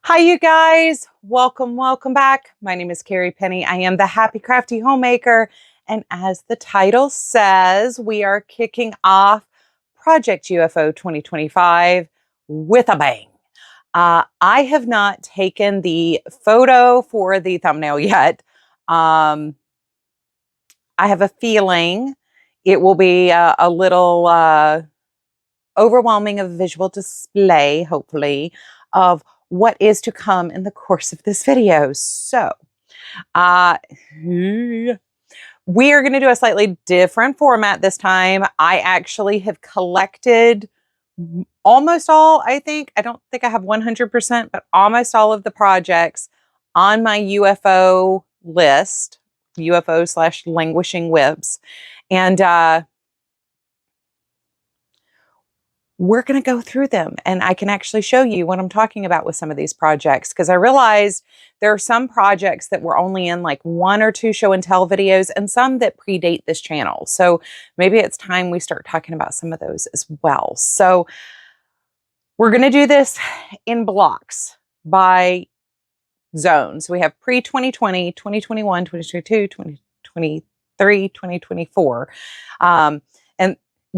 Hi, you guys. Welcome back. My name is Carrie Penny. I am the Happy Crafty Homemaker. And as the title says, we are kicking off Project UFO 2025 with a bang. I have not taken the photo for the thumbnail yet. I have a feeling it will be a little overwhelming of visual display, hopefully, of what is to come in the course of this video. So, we are going to do a slightly different format this time. I actually have collected almost all, I think. I don't think I have 100%, but almost all of the projects on my UFO list, UFO/languishing WIPs. And we're going to go through them, and I can actually show you what I'm talking about with some of these projects, because I realized there are some projects that were only in like 1 or 2 show and tell videos and some that predate this channel. So maybe it's time we start talking about some of those as well. So we're going to do this in blocks by zones. We have pre-2020, 2021, 2022, 2023, 2024. And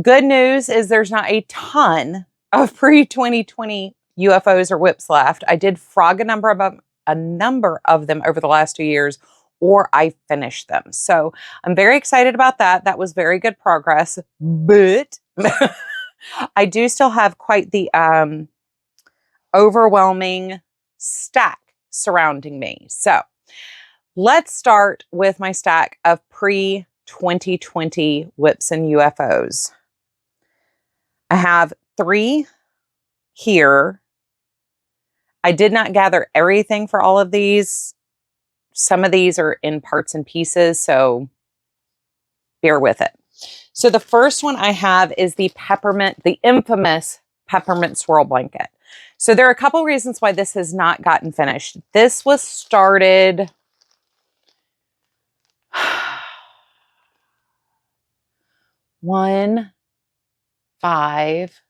good news is there's not a ton of pre-2020 UFOs or WIPs left. I did frog a number of them over the last 2 years, or I finished them. So I'm very excited about that. That was very good progress, but I do still have quite the overwhelming stack surrounding me. So let's start with my stack of pre-2020 WIPs and UFOs. I have 3 here. I did not gather everything for all of these. Some of these are in parts and pieces, so bear with it. So the first one I have is the infamous peppermint swirl blanket. So there are a couple reasons why this has not gotten finished. This was started one, 5,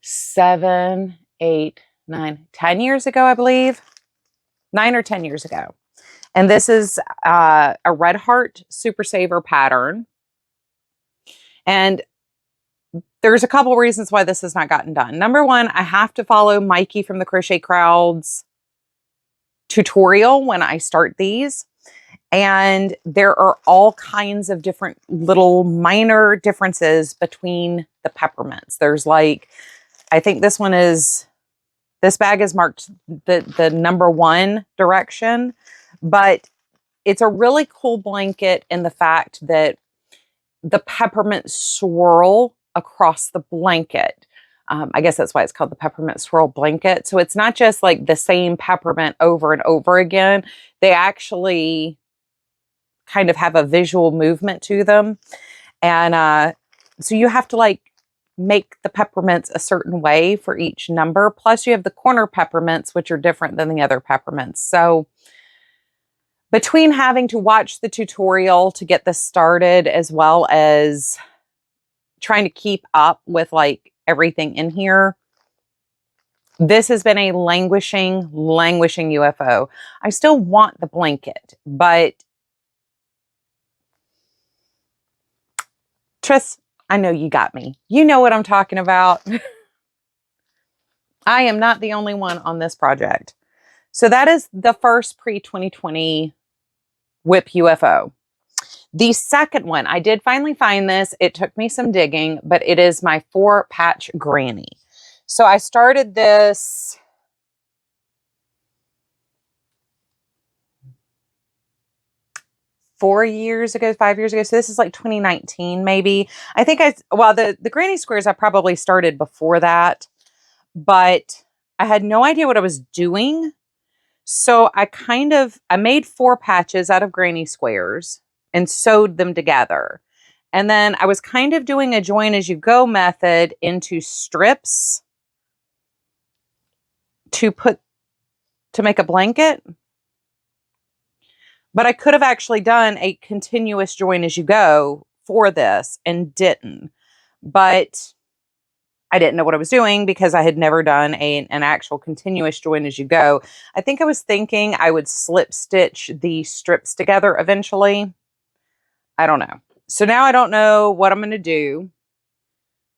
7, 8, 9, 10 years ago, I believe. 9 or 10 years ago. And this is a Red Heart Super Saver pattern. And there's a couple reasons why this has not gotten done. Number one, I have to follow Mikey from the Crochet Crowd's tutorial when I start these. And there are all kinds of different little minor differences between the peppermints. There's like, I think this bag is marked the number 1 direction, but it's a really cool blanket in the fact that the peppermint swirl across the blanket. I guess that's why it's called the peppermint swirl blanket. So it's not just like the same peppermint over and over again. They actually kind of have a visual movement to them. And so you have to like make the peppermints a certain way for each number. Plus you have the corner peppermints, which are different than the other peppermints. So between having to watch the tutorial to get this started, as well as trying to keep up with like everything in here, this has been a languishing UFO. I still want the blanket, but trust, I know you got me. You know what I'm talking about. I am not the only one on this project. So that is the first pre-2020 WIP UFO. The second one, I did finally find this. It took me some digging, but it is my 4-patch granny. So I started this 4 years ago, 5 years ago. So this is like 2019, maybe. I think the granny squares I probably started before that, but I had no idea what I was doing. So I made 4 patches out of granny squares and sewed them together. And then I was kind of doing a join as you go method into strips to make a blanket. But I could have actually done a continuous join as you go for this and didn't. But I didn't know what I was doing because I had never done an actual continuous join as you go. I think I was thinking I would slip stitch the strips together eventually. I don't know. So now I don't know what I'm going to do,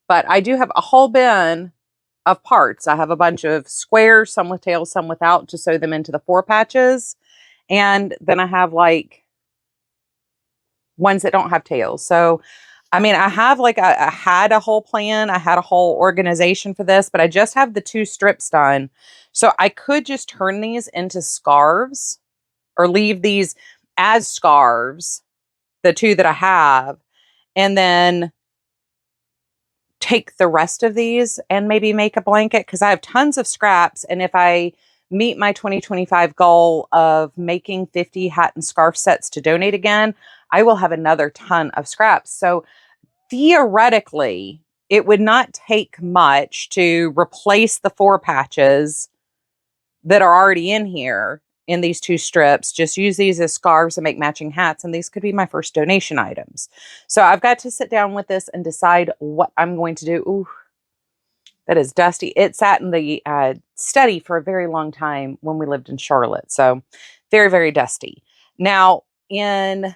but I do have a whole bin of parts. I have a bunch of squares, some with tails, some without, to sew them into the 4 patches. And then I have like ones that don't have tails. So, I mean, I have like, I had a whole plan. I had a whole organization for this, but I just have the 2 strips done. So I could just turn these into scarves or leave these as scarves, the 2 that I have, and then take the rest of these and maybe make a blanket, because I have tons of scraps. And if I meet my 2025 goal of making 50 hat and scarf sets to donate again, I will have another ton of scraps. So theoretically, it would not take much to replace the 4 patches that are already in here in these 2 strips. Just use these as scarves and make matching hats, and these could be my first donation items. So I've got to sit down with this and decide what I'm going to do. Ooh, that is dusty. It sat in the study for a very long time when we lived in Charlotte. So very, very dusty. Now, in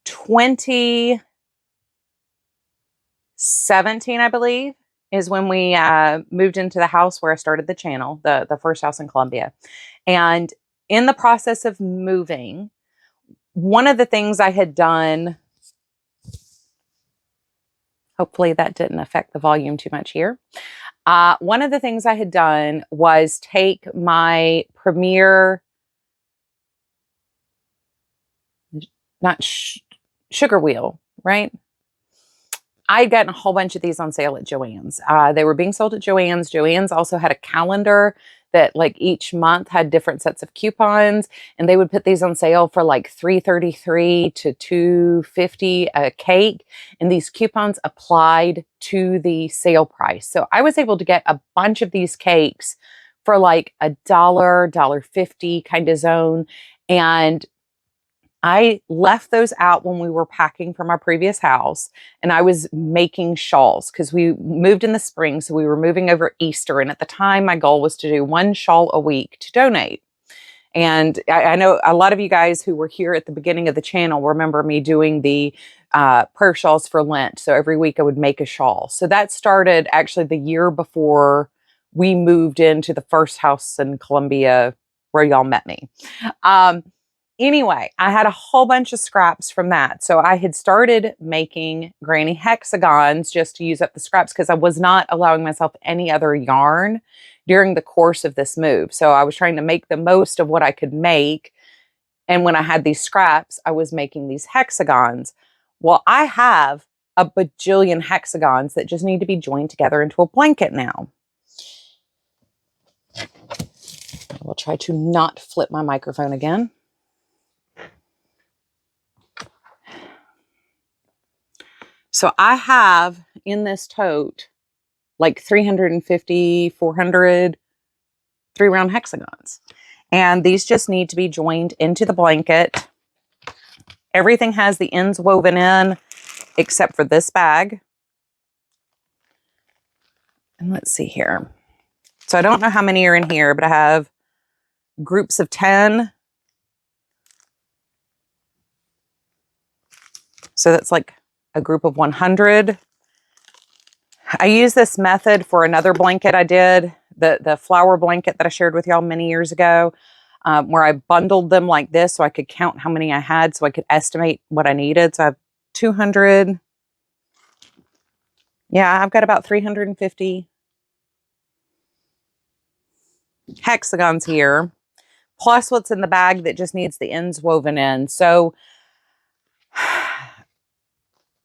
2017, I believe, is when we moved into the house where I started the channel, the first house in Columbia. And in the process of moving, one of the things I had done, hopefully that didn't affect the volume too much here. One of the things I had done was take my Premier, sugar wheel, right? I'd gotten a whole bunch of these on sale at Joann's. They were being sold at Joann's. Joann's also had a calendar that like each month had different sets of coupons, and they would put these on sale for like $3.33 to $2.50 a cake. And these coupons applied to the sale price. So I was able to get a bunch of these cakes for like $1, $1.50 kind of zone. And I left those out when we were packing from our previous house, and I was making shawls because we moved in the spring. So we were moving over Easter. And at the time, my goal was to do 1 shawl a week to donate. And I know a lot of you guys who were here at the beginning of the channel remember me doing the prayer shawls for Lent. So every week I would make a shawl. So that started actually the year before we moved into the first house in Columbia where y'all met me. Anyway, I had a whole bunch of scraps from that. So I had started making granny hexagons just to use up the scraps because I was not allowing myself any other yarn during the course of this move. So I was trying to make the most of what I could make. And when I had these scraps, I was making these hexagons. Well, I have a bajillion hexagons that just need to be joined together into a blanket now. I will try to not flip my microphone again. So I have in this tote like 350, 400 3-round hexagons. And these just need to be joined into the blanket. Everything has the ends woven in except for this bag. And let's see here. So I don't know how many are in here, but I have groups of 10. So that's like a group of 100. I use this method for another blanket I did, the flower blanket that I shared with y'all many years ago, where I bundled them like this so I could count how many I had so I could estimate what I needed. So I have 200. Yeah, I've got about 350 hexagons here, plus what's in the bag that just needs the ends woven in. So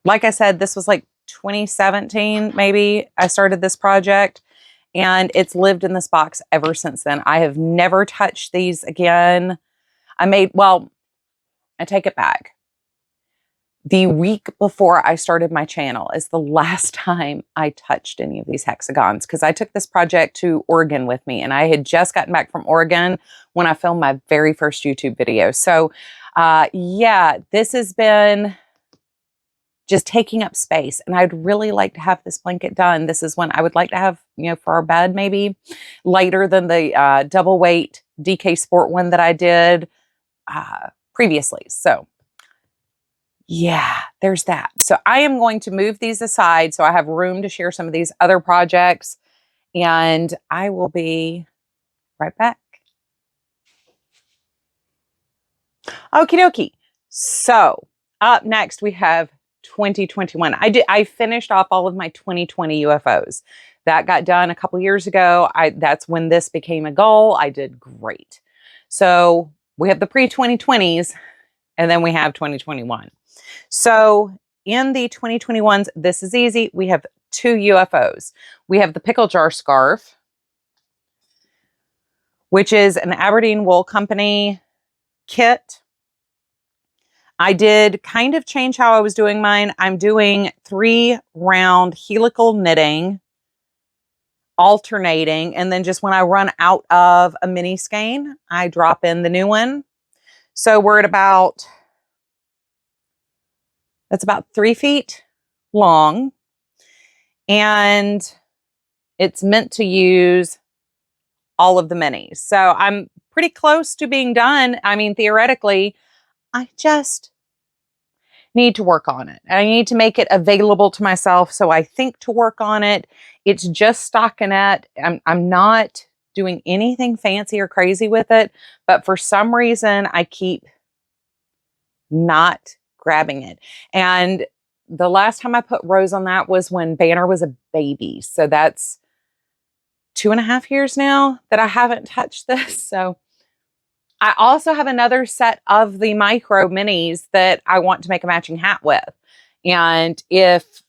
like I said, this was like 2017, maybe I started this project, and it's lived in this box ever since then. I have never touched these again. Well, I take it back. The week before I started my channel is the last time I touched any of these hexagons, because I took this project to Oregon with me, and I had just gotten back from Oregon when I filmed my very first YouTube video. So yeah, this has been just taking up space. And I'd really like to have this blanket done. This is one I would like to have, you know, for our bed, maybe lighter than the double weight DK Sport one that I did previously. So yeah, there's that. So I am going to move these aside so I have room to share some of these other projects, and I will be right back. Okie dokie. So up next we have 2021. I finished off all of my 2020 UFOs. That got done a couple years ago. That's when this became a goal. I did great. So we have the pre-2020s, and then we have 2021. So in the 2021s, this is easy. We have 2 UFOs. We have the pickle jar scarf, which is an Aberdeen Wool Company kit. I did kind of change how I was doing mine. I'm doing 3 round helical knitting, alternating, and then just when I run out of a mini skein, I drop in the new one. So we're at about, that's about 3 feet long, and it's meant to use all of the minis. So I'm pretty close to being done. I mean, theoretically, I just need to work on it. I need to make it available to myself. So I think to work on it. It's just stockinette. I'm not doing anything fancy or crazy with it, but for some reason I keep not grabbing it. And the last time I put rows on that was when Banner was a baby. So that's 2.5 years now that I haven't touched this. So I also have another set of the micro minis that I want to make a matching hat with. And if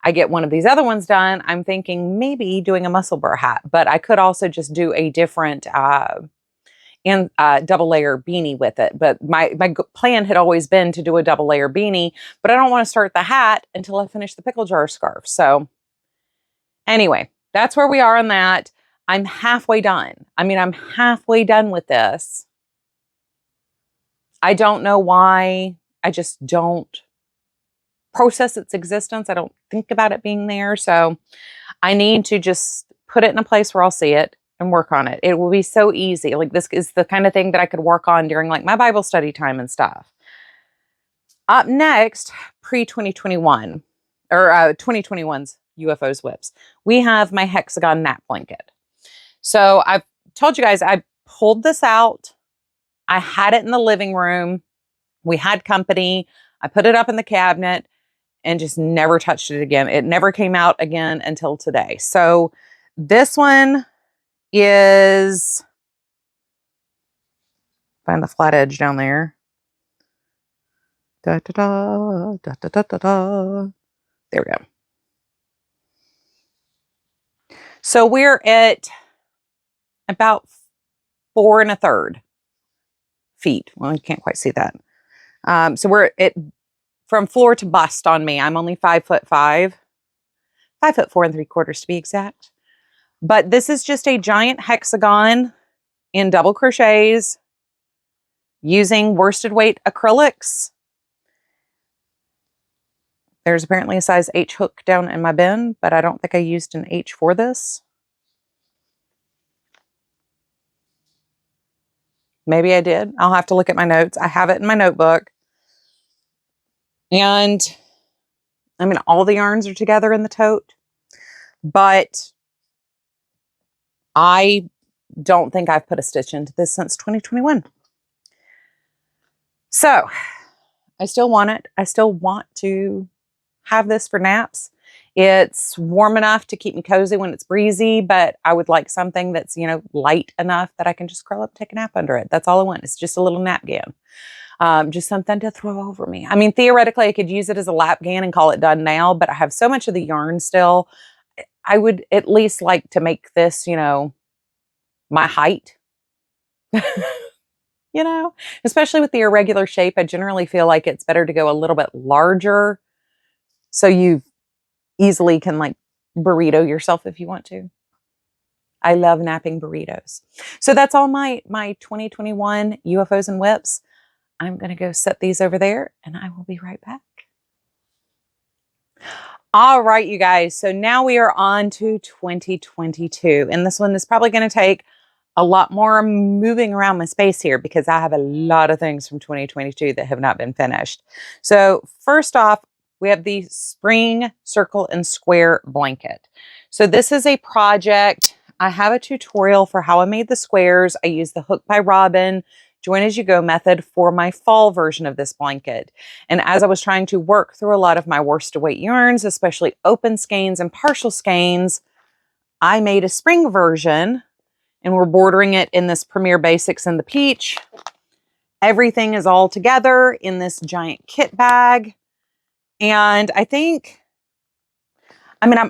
I get one of these other ones done, I'm thinking maybe doing a muscle burr hat, but I could also just do a different double layer beanie with it. But my plan had always been to do a double layer beanie, but I don't want to start the hat until I finish the pickle jar scarf. So anyway, that's where we are on that. I'm halfway done. I mean, I'm halfway done with this. I don't know why. I just don't process its existence. I don't think about it being there. So I need to just put it in a place where I'll see it and work on it. It will be so easy. Like, this is the kind of thing that I could work on during like my Bible study time and stuff. Up next, pre-2021 or 2021's UFOs WIPs, we have my Hexagon nap blanket. So I've told you guys, I pulled this out. I had it in the living room. We had company. I put it up in the cabinet and just never touched it again. It never came out again until today. So this one is, find the flat edge down there. Da, da, da, da, da, da, da, da. There we go. So we're at about 4 1/3 feet. Well, you can't quite see that. So we're at, from floor to bust on me, I'm only 5'5", 5'4" 3/4 to be exact. But this is just a giant hexagon in double crochets using worsted weight acrylics. There's apparently a size H hook down in my bin, but I don't think I used an H for this. Maybe I did. I'll have to look at my notes. I have it in my notebook. And I mean, all the yarns are together in the tote, but I don't think I've put a stitch into this since 2021. So I still want it. I still want to have this for naps. It's warm enough to keep me cozy when it's breezy, but I would like something that's, you know, light enough that I can just curl up, take a nap under it. That's all I want. It's just a little nap gown. Just something to throw over me. I mean, theoretically, I could use it as a lap gown and call it done now, but I have so much of the yarn still. I would at least like to make this, you know, my height. You know, especially with the irregular shape, I generally feel like it's better to go a little bit larger so you easily can like burrito yourself if you want to. I love napping burritos. So that's all my 2021 UFOs and WIPs. I'm going to go set these over there and I will be right back. All right, you guys. So now we are on to 2022. And this one is probably going to take a lot more moving around my space here because I have a lot of things from 2022 that have not been finished. So first off, we have the spring circle and square blanket. So this is a project. I have a tutorial for how I made the squares. I use the hook by Robin join as you go method for my fall version of this blanket. And as I was trying to work through a lot of my worsted weight yarns, especially open skeins and partial skeins, I made a spring version and we're bordering it in this Premier Basics in the peach. Everything is all together in this giant kit bag. And I'm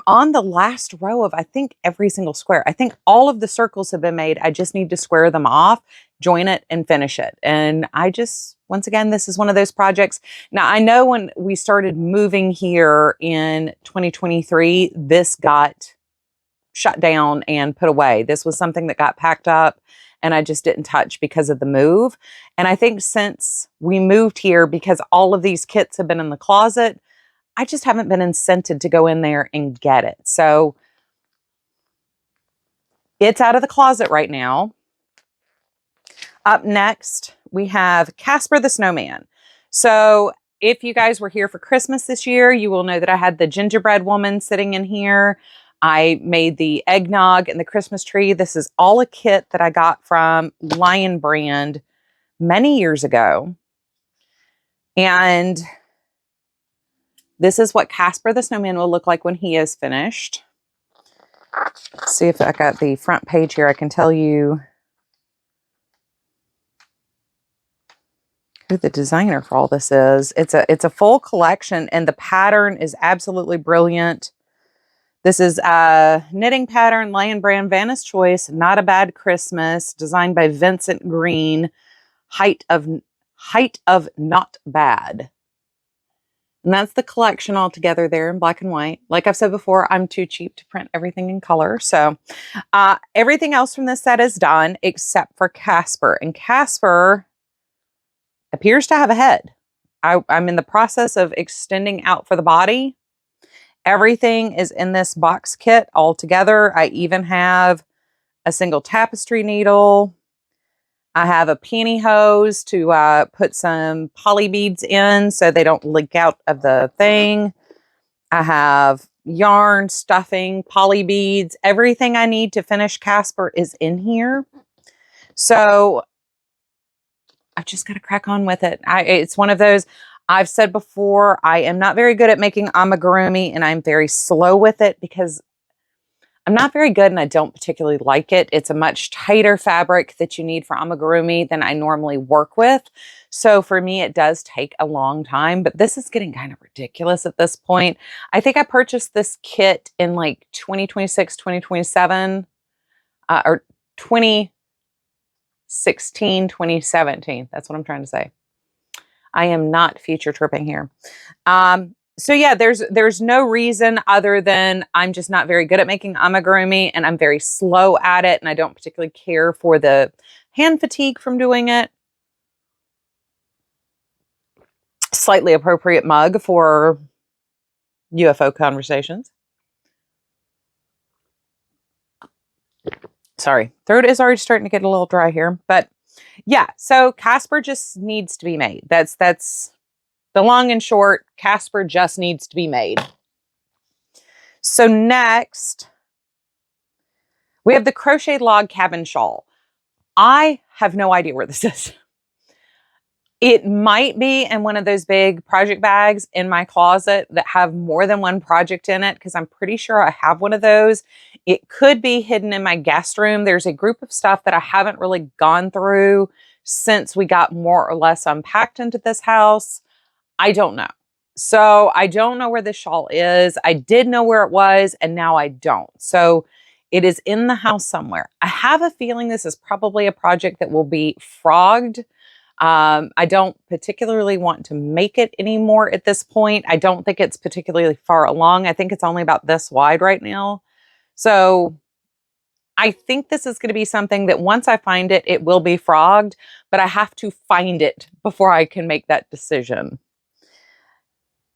on the last row of, I think, every single square. I think all of the circles have been made. I just need to square them off, join it, and finish it. And once again, this is one of those projects. Now, I know when we started moving here in 2023, this got shut down and put away. This was something that got packed up and I just didn't touch because of the move. And I think since we moved here, because all of these kits have been in the closet, I just haven't been incented to go in there and get it. So it's out of the closet right now. Up next, we have Casper the Snowman. So if you guys were here for Christmas this year, you will know that I had the gingerbread woman sitting in here. I made the eggnog and the Christmas tree. This is all a kit that I got from Lion Brand many years ago. And this is what Casper the Snowman will look like when he is finished. Let's see if I got the front page here. I can tell you who the designer for all this is. It's a full collection and the pattern is absolutely brilliant. This is a knitting pattern, Lion Brand Vanna's Choice, Not a Bad Christmas, designed by Vincent Green, height of Not Bad. And that's the collection all together there in black and white. Like I've said before, I'm too cheap to print everything in color. So everything else from this set is done except for Casper. And Casper appears to have a head. I'm in the process of extending out for the body. Everything is in this box kit all together. I even have a single tapestry needle. I have a pantyhose to put some poly beads in so they don't leak out of the thing. I have yarn, stuffing, poly beads. Everything I need to finish Casper is in here. So I've just got to crack on with it. It's one of those, I've said before, I am not very good at making amigurumi and I'm very slow with it because I'm not very good and I don't particularly like it. It's a much tighter fabric that you need for amigurumi than I normally work with. So for me, it does take a long time, but this is getting kind of ridiculous at this point. I think I purchased this kit in like 2026, 2027, or 2016, 2017. That's what I'm trying to say. I am not future tripping here. So yeah, there's no reason other than I'm just not very good at making amigurumi and I'm very slow at it and I don't particularly care for the hand fatigue from doing it. Slightly appropriate mug for UFO conversations. Sorry, throat is already starting to get a little dry here, but yeah, so Casper just needs to be made. That's the long and short. Casper just needs to be made. So next, we have the crochet log cabin shawl. I have no idea where this is. It might be in one of those big project bags in my closet that have more than one project in it because I'm pretty sure I have one of those. It could be hidden in my guest room. There's a group of stuff that I haven't really gone through since we got more or less unpacked into this house. I don't know. So I don't know where this shawl is. I did know where it was and now I don't. So it is in the house somewhere. I have a feeling this is probably a project that will be frogged. I don't particularly want to make it anymore at this point. I don't think it's particularly far along. I think it's only about this wide right now. So I think this is going to be something that once I find it, it will be frogged, but I have to find it before I can make that decision.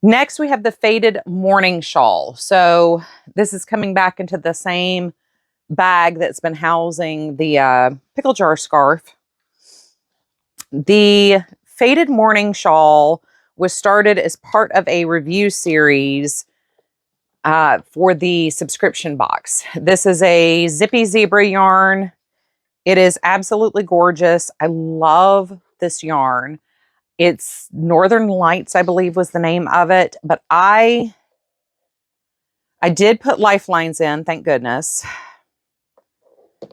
Next, we have the faded morning shawl. So this is coming back into the same bag that's been housing the pickle jar scarf. The faded morning shawl was started as part of a review series for the subscription box. This is a zippy zebra yarn. It is absolutely gorgeous. I love this yarn. It's Northern Lights, I believe was the name of it. But I did put lifelines in, thank goodness.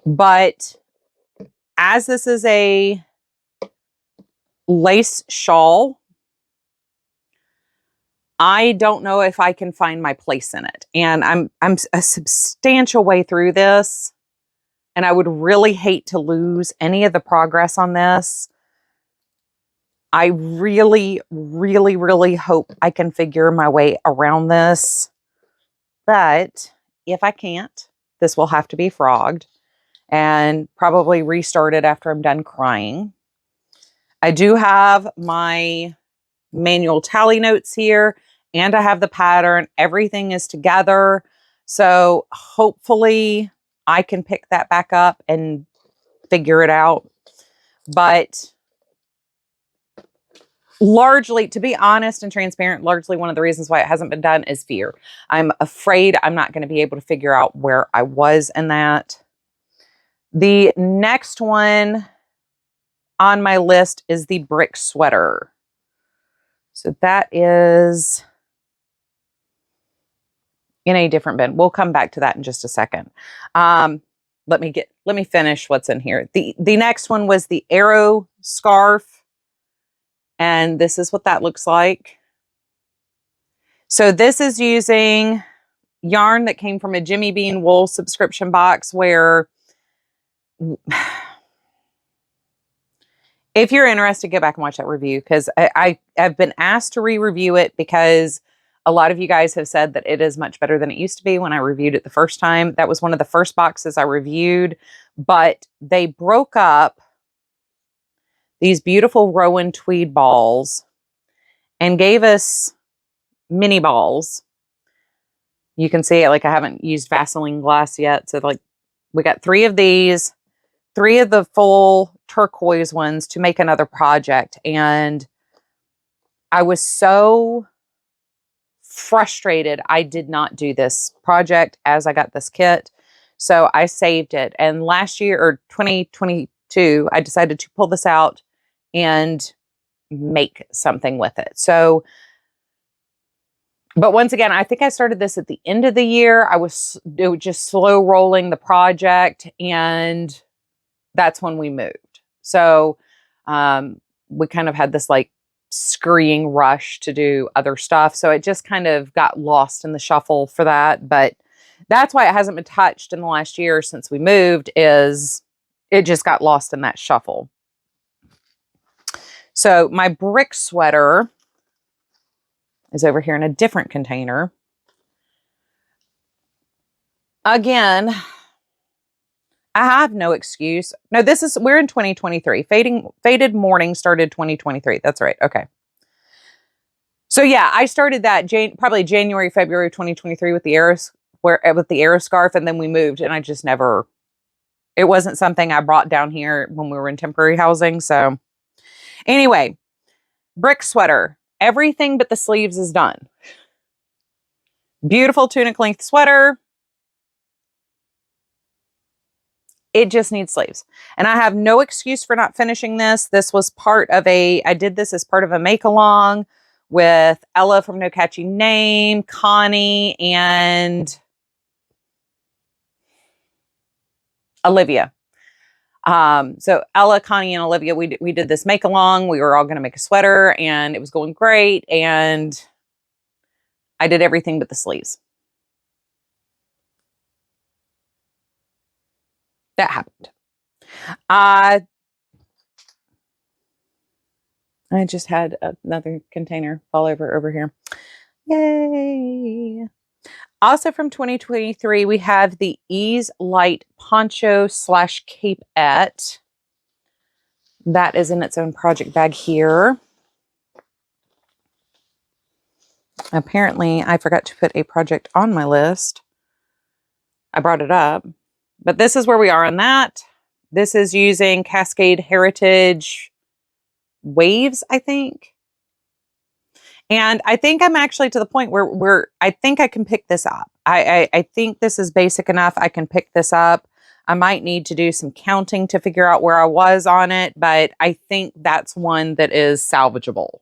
But as this is a lace shawl, I don't know if I can find my place in it. And I'm a substantial way through this. And I would really hate to lose any of the progress on this. I really, really, really hope I can figure my way around this. But if I can't, this will have to be frogged and probably restarted after I'm done crying. I do have my manual tally notes here, and I have the pattern. Everything is together. So hopefully I can pick that back up and figure it out. But largely, to be honest and transparent, largely one of the reasons why it hasn't been done is fear. I'm afraid I'm not going to be able to figure out where I was in that. The next one on my list is the brick sweater. So that is in a different bin. We'll come back to that in just a second. Let me finish what's in here. The next one was the arrow scarf. And this is what that looks like. So this is using yarn that came from a Jimmy Bean wool subscription box where if you're interested, go back and watch that review because I've been asked to re-review it because a lot of you guys have said that it is much better than it used to be when I reviewed it the first time. That was one of the first boxes I reviewed, but they broke up these beautiful Rowan tweed balls and gave us mini balls. You can see it, like I haven't used Vaseline glass yet. So like we got 3 of these, 3 of the full turquoise ones to make another project. And I was so frustrated I did not do this project as I got this kit. So I saved it. And last year, or 2022, I decided to pull this out and make something with it. So, but once again, I think I started this at the end of the year. It was just slow rolling the project, and that's when we moved. So we kind of had this like scurrying rush to do other stuff. So it just kind of got lost in the shuffle for that. But that's why it hasn't been touched in the last year since we moved, is it just got lost in that shuffle. So my brick sweater is over here in a different container. Again, I have no excuse. No, we're in 2023. Faded Morning started 2023. That's right. Okay. So yeah, I started that probably January, February 2023 with the arrow scarf, and then we moved, and I just never. It wasn't something I brought down here when we were in temporary housing. So anyway, brick sweater. Everything but the sleeves is done. Beautiful tunic length sweater. It just needs sleeves. And I have no excuse for not finishing this. This was I did this as part of a make along with Ella from No Catchy Name, Connie, and Olivia. So Ella, Connie, and Olivia, we did this make along. We were all going to make a sweater, and it was going great. And I did everything but the sleeves. That happened. I just had another container fall over here. Yay. Also from 2023, we have the Ease Light Poncho / Capeette. That is in its own project bag here. Apparently, I forgot to put a project on my list. I brought it up, but this is where we are on that. This is using Cascade Heritage Waves, I think. And I think I'm actually to the point where I think I can pick this up. I think this is basic enough. I can pick this up. I might need to do some counting to figure out where I was on it, but I think that's one that is salvageable.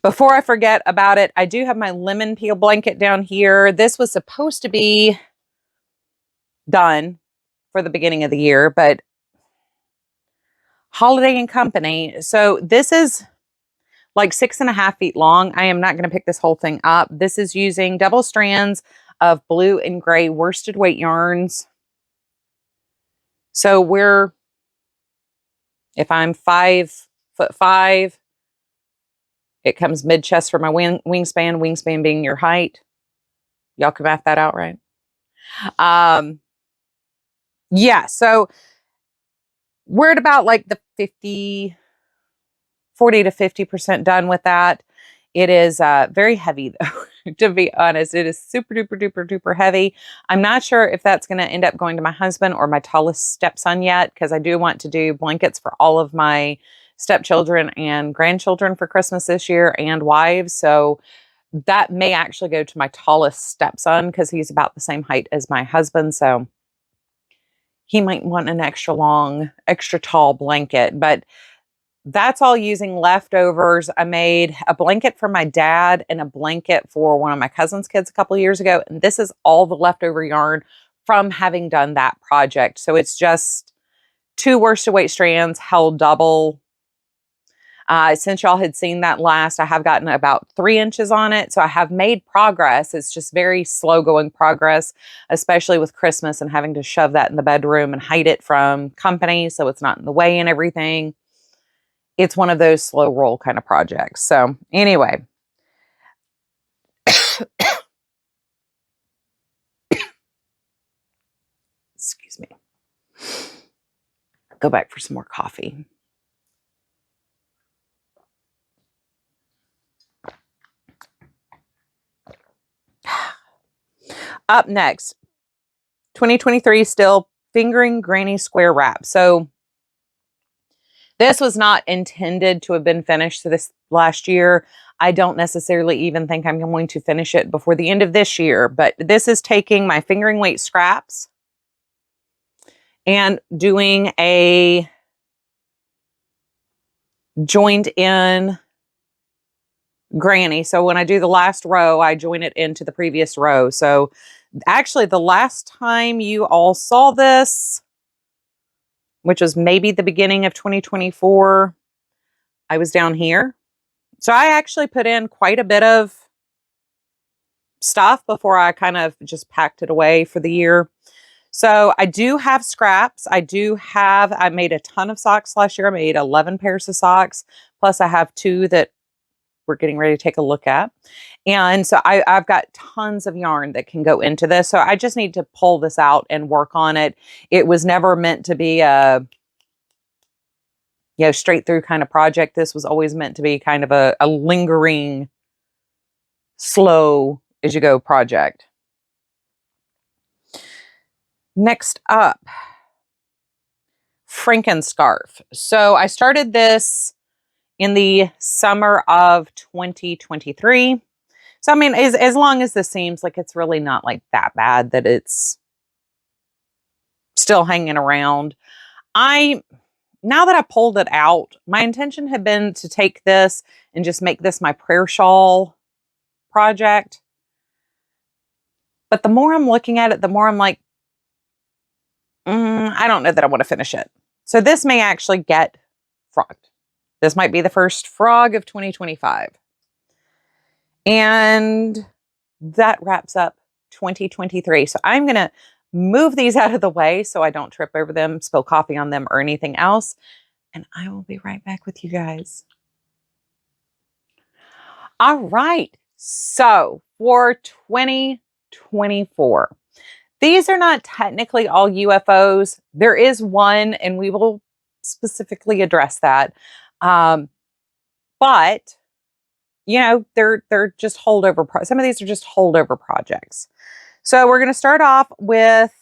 Before I forget about it, I do have my lemon peel blanket down here. This was supposed to be done for the beginning of the year, but Holiday and Company. So this is like 6.5 feet long. I am not going to pick this whole thing up. This is using double strands of blue and gray worsted weight yarns. So if I'm 5'5", it comes mid-chest for my wingspan being your height. Y'all can math that out, right? Yeah, so we're at about like the 40 to 50% done with that. It is very heavy though, to be honest. It is super duper duper duper heavy. I'm not sure if that's going to end up going to my husband or my tallest stepson yet, because I do want to do blankets for all of my stepchildren and grandchildren for Christmas this year, and wives. So that may actually go to my tallest stepson because he's about the same height as my husband. So he might want an extra long, extra tall blanket, but that's all using leftovers. I made a blanket for my dad and a blanket for one of my cousin's kids a couple of years ago. And this is all the leftover yarn from having done that project. So it's just 2 worsted weight strands held double. Since y'all had seen that last, I have gotten about 3 inches on it. So I have made progress. It's just very slow going progress, especially with Christmas and having to shove that in the bedroom and hide it from company so it's not in the way and everything. It's one of those slow roll kind of projects. So anyway. Excuse me. Go back for some more coffee. Up next, 2023, still fingering granny square wrap. So this was not intended to have been finished this last year. I don't necessarily even think I'm going to finish it before the end of this year, but this is taking my fingering weight scraps and doing a joined in granny. So when I do the last row, I join it into the previous row. So actually the last time you all saw this, which was maybe the beginning of 2024, I was down here. So I actually put in quite a bit of stuff before I kind of just packed it away for the year. So I do have scraps. I made a ton of socks last year. I made 11 pairs of socks. Plus I have 2 that we're getting ready to take a look at. And so I've got tons of yarn that can go into this. So I just need to pull this out and work on it. It was never meant to be a straight through kind of project. This was always meant to be kind of a lingering, slow as you go project. Next up, Frankenscarf. So I started this in the summer of 2023. So, I mean, as long as this seems like it's really not like that bad that it's still hanging around. Now that I pulled it out, my intention had been to take this and just make this my prayer shawl project. But the more I'm looking at it, the more I'm like, I don't know that I want to finish it. So this may actually get frogged. This might be the first frog of 2025. And that wraps up 2023. So I'm going to move these out of the way so I don't trip over them, spill coffee on them, or anything else. And I will be right back with you guys. All right. So for 2024, these are not technically all UFOs. There is one, and we will specifically address that. But you know, they're just holdover. Some of these are just holdover projects. So we're going to start off with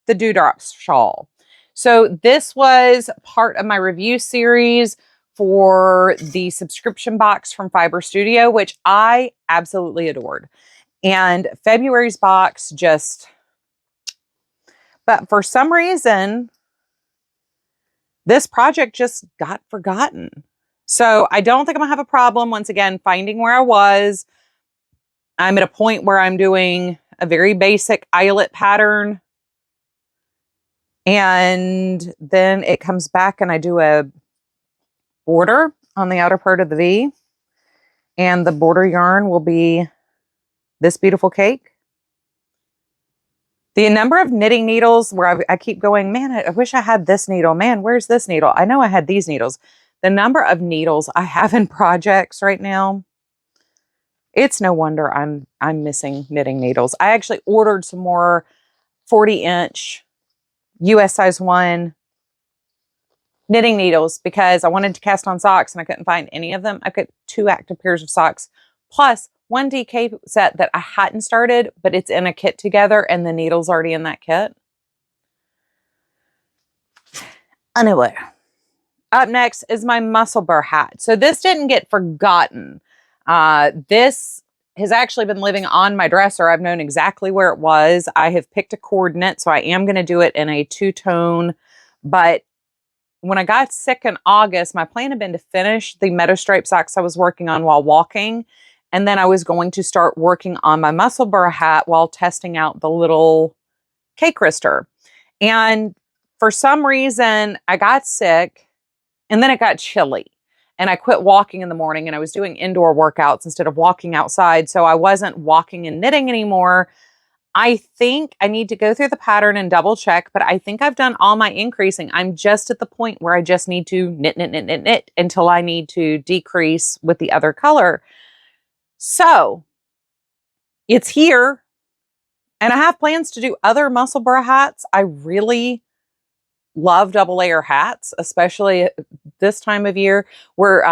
the Dewdrops shawl. So this was part of my review series for the subscription box from Fiber Studio, which I absolutely adored. And February's box just, but for some reason, this project just got forgotten. So I don't think I'm gonna have a problem once again finding where I was. I'm at a point where I'm doing a very basic eyelet pattern. And then it comes back and I do a border on the outer part of the V. And the border yarn will be this beautiful cake. The number of knitting needles where I keep going, man, I wish I had this needle. Man, where's this needle? I know I had these needles. The number of needles I have in projects right now, it's no wonder I'm missing knitting needles. I actually ordered some more 40-inch US size 1 knitting needles because I wanted to cast on socks and I couldn't find any of them. I got 2 active pairs of socks plus 1 DK set that I hadn't started, but it's in a kit together and the needle's already in that kit. Anyway, up next is my muscle burr hat. So this didn't get forgotten. This has actually been living on my dresser. I've known exactly where it was. I have picked a coordinate, so I am going to do it in a 2-tone. But when I got sick in August, my plan had been to finish the Meadow Stripe socks I was working on while walking. And then I was going to start working on my muscle burr hat while testing out the little cake wrister. And for some reason, I got sick and then it got chilly. And I quit walking in the morning and I was doing indoor workouts instead of walking outside. So I wasn't walking and knitting anymore. I think I need to go through the pattern and double check, but I think I've done all my increasing. I'm just at the point where I just need to knit until I need to decrease with the other color. So it's here and I have plans to do other muscle burr hats. I really love double layer hats, especially this time of year. We're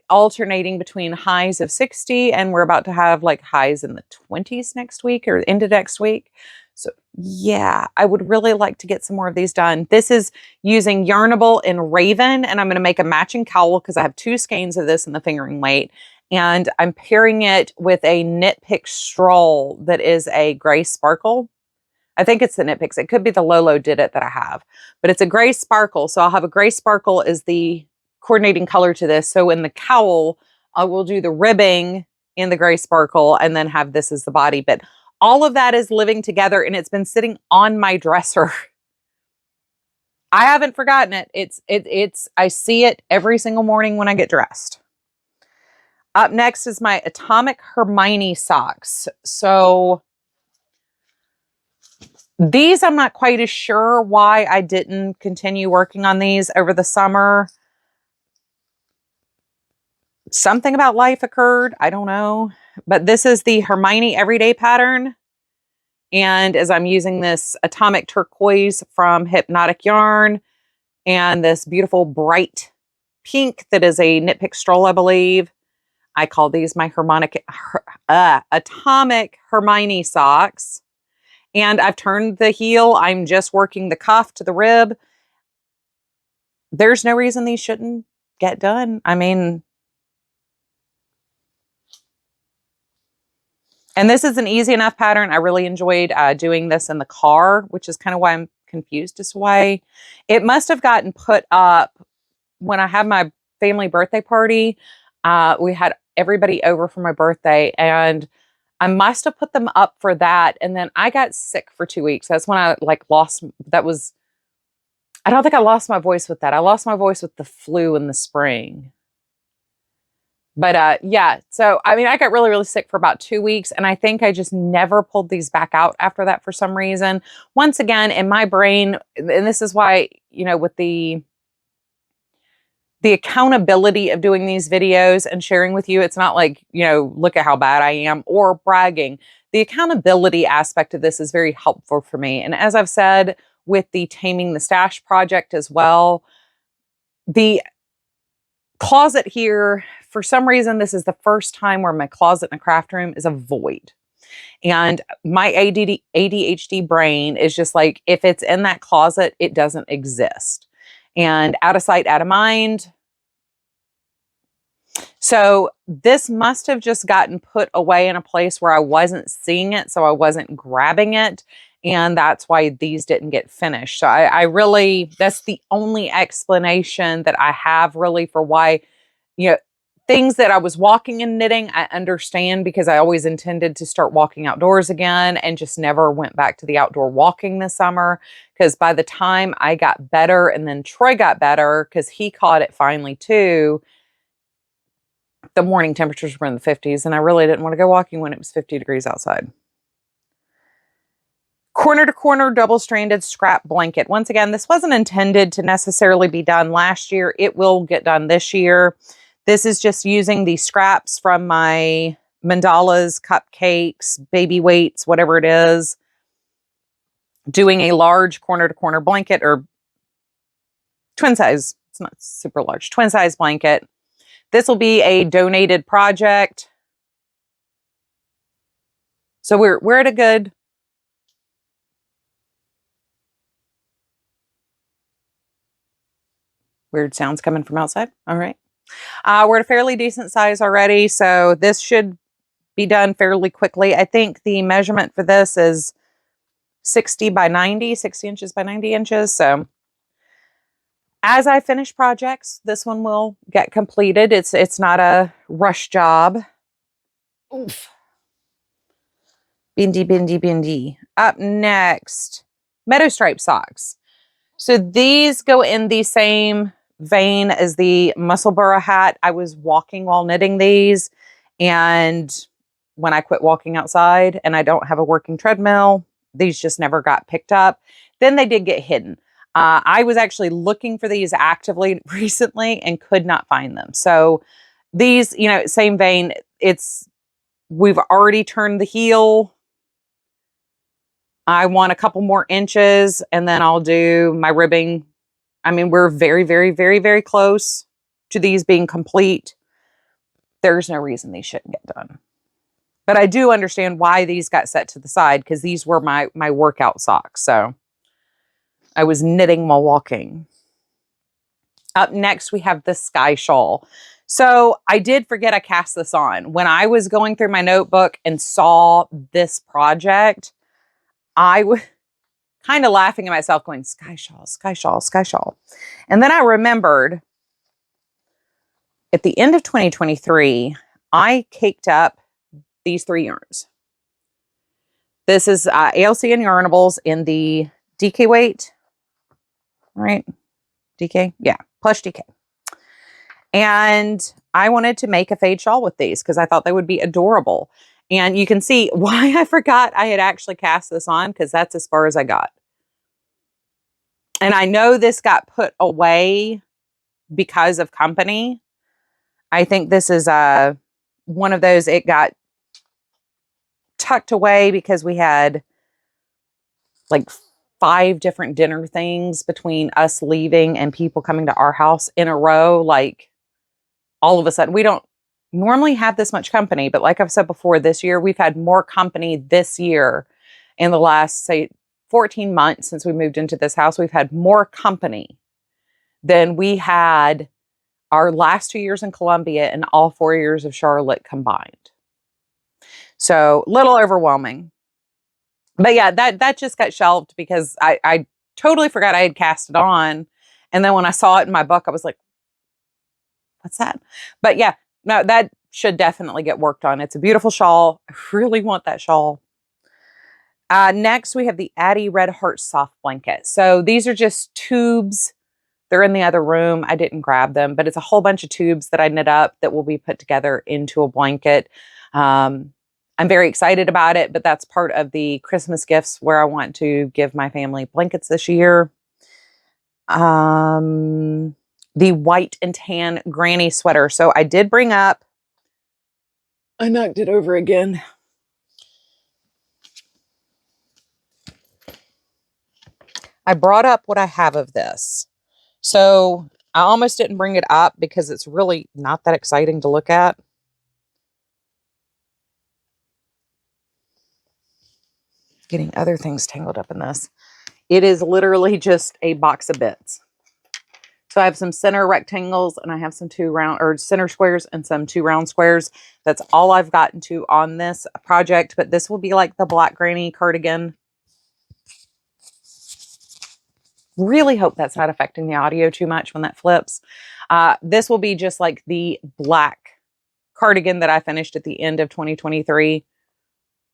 alternating between highs of 60 and we're about to have like highs in the 20s next week or into next week. So yeah, I would really like to get some more of these done. This is using Yarnable in Raven and I'm going to make a matching cowl because I have 2 skeins of this in the fingering weight. And I'm pairing it with a Knit Pick Stroll that is a gray sparkle. I think it's the Knit Picks. It could be the Lolo Did It that I have, but it's a gray sparkle. So I'll have a gray sparkle as the coordinating color to this. So in the cowl, I will do the ribbing in the gray sparkle and then have this as the body. But all of that is living together and it's been sitting on my dresser. I haven't forgotten it. I see it every single morning when I get dressed. Up next is my Atomic Hermione socks. So these, I'm not quite as sure why I didn't continue working on these over the summer. Something about life occurred. I don't know. But this is the Hermione Everyday pattern. And as I'm using this Atomic Turquoise from Hypnotic Yarn and this beautiful bright pink that is a Knit Pick Stroll, I believe. I call these my Atomic Hermione socks. And I've turned the heel. I'm just working the cuff to the rib. There's no reason these shouldn't get done. I mean, and this is an easy enough pattern. I really enjoyed doing this in the car, which is kind of why I'm confused as to why. It must have gotten put up when I had my family birthday party. We had everybody over for my birthday and I must have put them up for that. And then I got sick for 2 weeks. That's when I lost, I don't think I lost my voice with that. I lost my voice with the flu in the spring. But yeah, so I mean, I got really, really sick for about 2 weeks. And I think I just never pulled these back out after that for some reason. Once again, in my brain, and this is why, you know, with the accountability of doing these videos and sharing with you, it's not like, you know, look at how bad I am or bragging. The accountability aspect of this is very helpful for me. And as I've said with the Taming the Stash project as well, the closet here for some reason, this is the first time where my closet in a craft room is a void. And my ADHD brain is just like, if it's in that closet, it doesn't exist. And out of sight, out of mind. So this must have just gotten put away in a place where I wasn't seeing it, so I wasn't grabbing it. And that's why these didn't get finished. So I really, that's the only explanation that I have really for why, you know, things that I was walking and knitting, I understand because I always intended to start walking outdoors again and just never went back to the outdoor walking this summer. Because by the time I got better and then Troy got better, because he caught it finally too, the morning temperatures were in the 50s and I really didn't want to go walking when it was 50 degrees outside. Corner to corner double-stranded scrap blanket. Once again, this wasn't intended to necessarily be done last year. It will get done this year. This is just using the scraps from my mandalas, cupcakes, baby weights, whatever it is. Doing a large corner to corner blanket, or twin size. It's not super large. Twin size blanket. This will be a donated project. So we're at a good... Weird sounds coming from outside. All right. We're at a fairly decent size already, so this should be done fairly quickly. I think the measurement for this is 60 by 90, 60 inches by 90 inches. So as I finish projects, this one will get completed. It's not a rush job. Oof. Bindi, bindi, bindi. Up next, meadow stripe socks. So these go in the same vein as the Musselburgh hat. I was walking while knitting these, and when I quit walking outside and I don't have a working treadmill, these just never got picked up. Then they did get hidden. I was actually looking for these actively recently and could not find them. So these, you know, same vein, we've already turned the heel. I want a couple more inches and then I'll do my ribbing. I mean, we're very, very, very, very close to these being complete. There's no reason these shouldn't get done. But I do understand why these got set to the side, because these were my workout socks. So I was knitting while walking. Up next, we have the sky shawl. So I did forget I cast this on. When I was going through my notebook and saw this project, I was kind of laughing at myself going, sky shawl, sky shawl, sky shawl. And then I remembered at the end of 2023, I caked up these 3 yarns. This is ALC and Yarnables in the DK weight, right? DK? Yeah, plush DK. And I wanted to make a fade shawl with these because I thought they would be adorable. And you can see why I forgot I had actually cast this on, because that's as far as I got. And I know this got put away because of company. I think this is one of those, it got tucked away because we had like 5 different dinner things between us leaving and people coming to our house in a row. Like all of a sudden, we don't normally have this much company, but like I've said before, this year, we've had more company this year in the last, say, 14 months since we moved into this house. We've had more company than we had our last 2 years in Columbia and all 4 years of Charlotte combined. So a little overwhelming. But yeah, that just got shelved because I totally forgot I had cast it on. And then when I saw it in my book, I was like, what's that? But yeah, no, that should definitely get worked on. It's a beautiful shawl. I really want that shawl. Next, we have the Addie Red Heart Soft Blanket. So these are just tubes. They're in the other room. I didn't grab them, but it's a whole bunch of tubes that I knit up that will be put together into a blanket. I'm very excited about it, but that's part of the Christmas gifts where I want to give my family blankets this year. The white and tan granny sweater. So I did bring up, I knocked it over again. I brought up what I have of this. So I almost didn't bring it up because it's really not that exciting to look at. Getting other things tangled up in this. It is literally just a box of bits. So I have some center rectangles and I have some center squares and some 2 round squares. That's all I've gotten to on this project, but this will be like the Black Granny cardigan. Really hope that's not affecting the audio too much when that flips. This will be just like the black cardigan that I finished at the end of 2023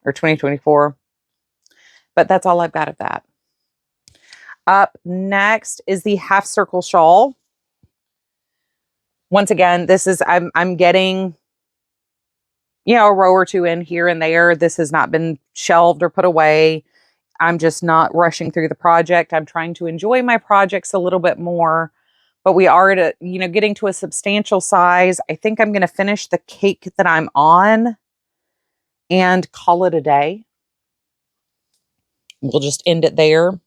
or 2024. But that's all I've got of that. Up next is the half circle shawl. Once again, this is, I'm getting, you know, a row or 2 in here and there. This has not been shelved or put away. I'm just not rushing through the project. I'm trying to enjoy my projects a little bit more, but we are at getting to a substantial size. I think I'm going to finish the cake that I'm on and call it a day. We'll just end it there.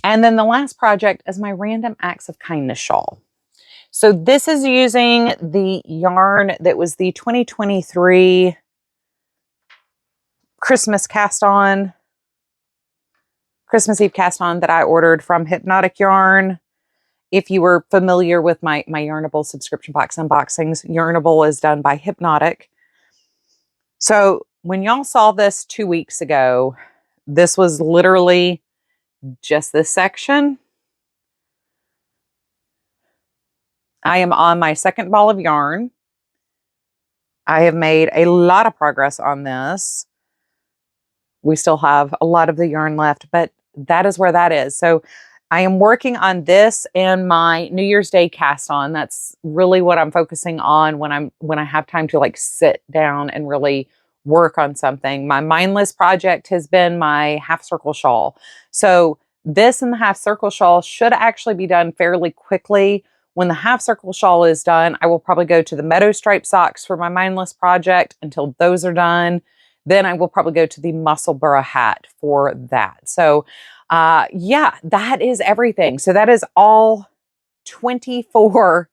And then the last project is my Random Acts of Kindness shawl. So this is using the yarn that was the 2023 Christmas Eve cast on that I ordered from Hypnotic Yarn. If you were familiar with my Yarnable subscription box unboxings, Yarnable is done by Hypnotic. So when y'all saw this 2 weeks ago, this was literally just this section. I am on my second ball of yarn. I have made a lot of progress on this. We still have a lot of the yarn left, but that is where that is. So I am working on this and my New Year's Day cast on. That's really what I'm focusing on when I have time to like sit down and really work on something. My mindless project has been my half circle shawl. So this and the half circle shawl should actually be done fairly quickly. When the half circle shawl is done, I will probably go to the meadow stripe socks for my mindless project until those are done. Then I will probably go to the Musselburgh hat for that. So yeah, that is everything. So that is all 24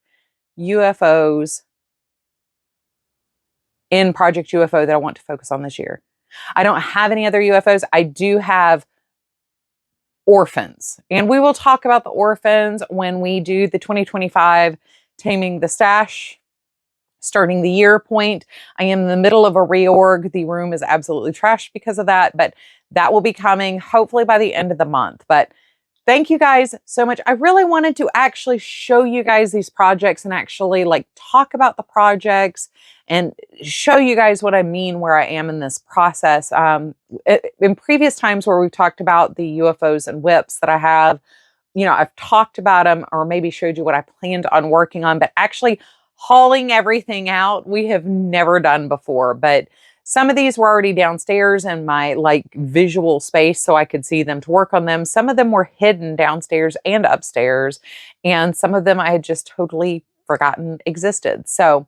UFOs in Project UFO that I want to focus on this year. I don't have any other UFOs. I do have orphans, and we will talk about the orphans when we do the 2025 Taming the Stash starting the year point. I am in the middle of a reorg. The room is absolutely trashed because of that, but that will be coming hopefully by the end of the month. But thank you guys so much. I really wanted to actually show you guys these projects and actually like talk about the projects and show you guys what I mean where I am in this process. In previous times where we've talked about the UFOs and WIPs that I have, you know, I've talked about them or maybe showed you what I planned on working on, but actually hauling everything out, we have never done before. But some of these were already downstairs in my like visual space so I could see them to work on them. Some of them were hidden downstairs and upstairs, and some of them I had just totally forgotten existed. So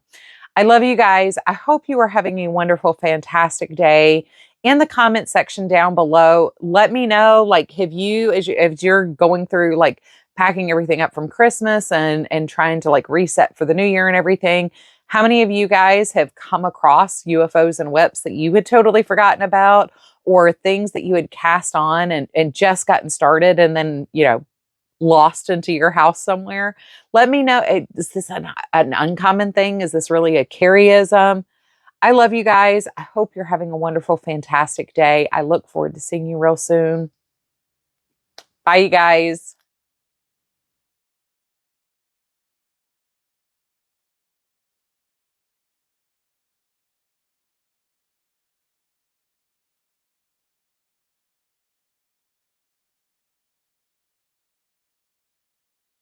I love you guys. I hope you are having a wonderful, fantastic day. In the comment section down below, let me know, like, have you, as you're going through like packing everything up from Christmas and trying to like reset for the new year and everything, how many of you guys have come across UFOs and WIPs that you had totally forgotten about, or things that you had cast on and just gotten started and then, you know, lost into your house somewhere? Let me know. Is this an uncommon thing? Is this really a Carrieism? I love you guys. I hope you're having a wonderful, fantastic day. I look forward to seeing you real soon. Bye, you guys.